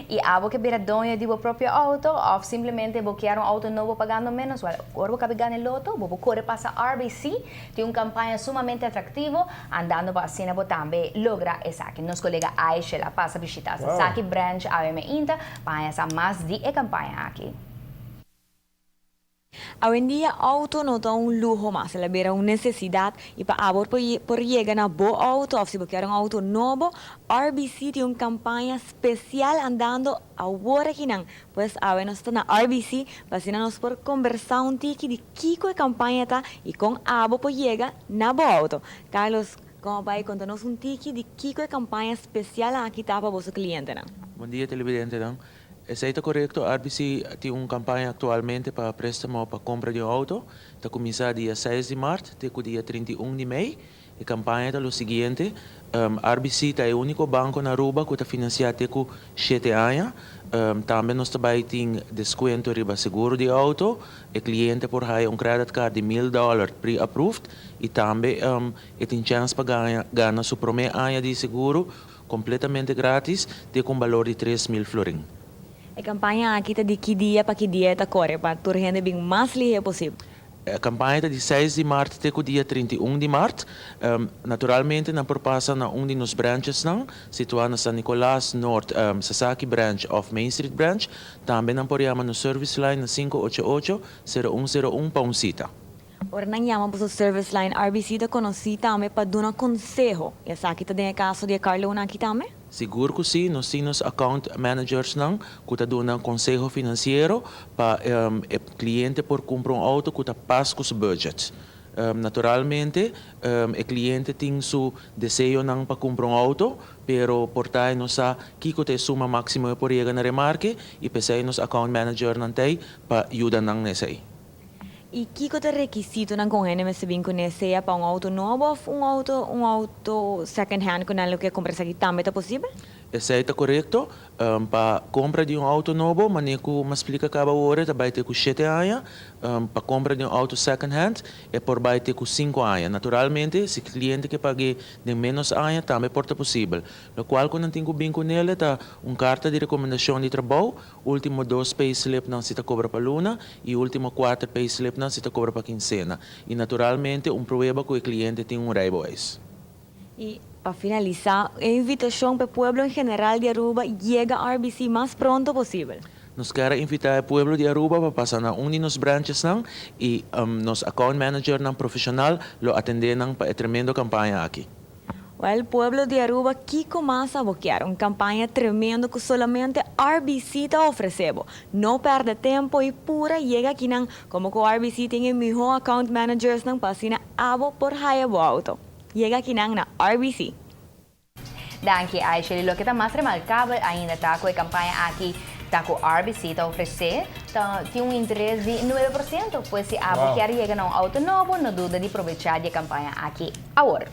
E abo que vira dono de seu próprio auto ou simplesmente bloquear um auto novo pagando menos, agora vou ganhar loto, vou correr para RBC, tem uma campanha sumamente atrativa, andando para a cena, vou também logra essa aqui. Nosso colega Aisha lá passa a visitar essa aqui branch AVM Inta, para essa mais de campanha aqui. Hoy en día, auto no es un lujo más, se le vera una necesidad y para abor por llegar a bo auto, o si quer un auto nuevo, RBC tiene una campaña especial andando ahora que pues a ver, nosotros na RBC, nos por conversar un tiki de kiko de campaña está y con abo por llegar na bo auto. Carlos, como vai contanos un tiki de kiko de campaña especial aquí está para vuestro cliente, ¿no? Bom dia, televidente. Está correto, a RBC tem uma campanha atualmente para préstamo para compra de um auto. Está começando dia 6 de março até o dia 31 de maio. A campanha é o seguinte: a RBC é o único banco na Aruba que está financiado até 7 anos. Também nós também temos desconto riba seguro de auto. O cliente por aí credit card de $1,000 pre-approved. E também tem chance para ganhar seu primeiro ano de seguro completamente grátis, tem um valor de 3.000 florins. A campanha aqui está de que dia para que dia está corre para tu rende bem mais livre possível. A campanha está de 6 de março até o dia 31 de março. Naturalmente, não passa na um de nos branches, situado na San Nicolás North, Sasaki Branch of Main Street Branch. Também não podemos no service line na 588-0101 para um cita. Ora, nang yaman po sa service line RBC da conocida me pa doon ang konseho. Esa kita din kaso di Carlo na kita me? Seguro que sim, nós temos account managers que estão dando conselho financeiro para o cliente por comprar auto que está passa com o budget. Naturalmente, o cliente tem seu desejo para comprar auto, pero por tal não sabe que é suma máxima por chegar na remarque e pensei nos account manager não tem para ajudar nessa. E que é o requisito ng kung ano mas sabihin ko na siya pa auto novo ou auto second hand kung ano que comprar sa também tá possível? Essa é correto. Para compra de auto novo, maneco me explica cada hora, vai ter com 7 anos. Para compra de auto second hand, é por vai ter com 5 anos. Naturalmente, se o cliente que pague de menos anos, também pode possível. No qual, quando tenho bem com ele, tá carta de recomendação de trabalho, último 2 payslip não se te cobra para luna e último 4 payslip não se te cobra para quincena. E naturalmente, prueba que o cliente tem raibois. E para finalizar, a invitação para o povo em geral de Aruba chega a RBC mais pronto possível. Nós queremos invitar o povo de Aruba para passar na um de nos branches e nos account manager profissional lo atender para a tremenda campanha aqui. Well, pueblo de Aruba, que começa a bloquear uma campanha tremenda que solamente RBC está oferecendo. Não perde tempo e pura chega aqui como que o RBC tem o melhor account managers para assinar abo por haya auto. Llega aqui na RBC. Danke, Aisha. Lo que está mais remarcável ainda está com a campanha aqui, está com a RBC, está oferecer, tem um interesse de 9%, pois se a quer chegar a um auto novo, não dúvida de aproveitar a campanha aqui agora.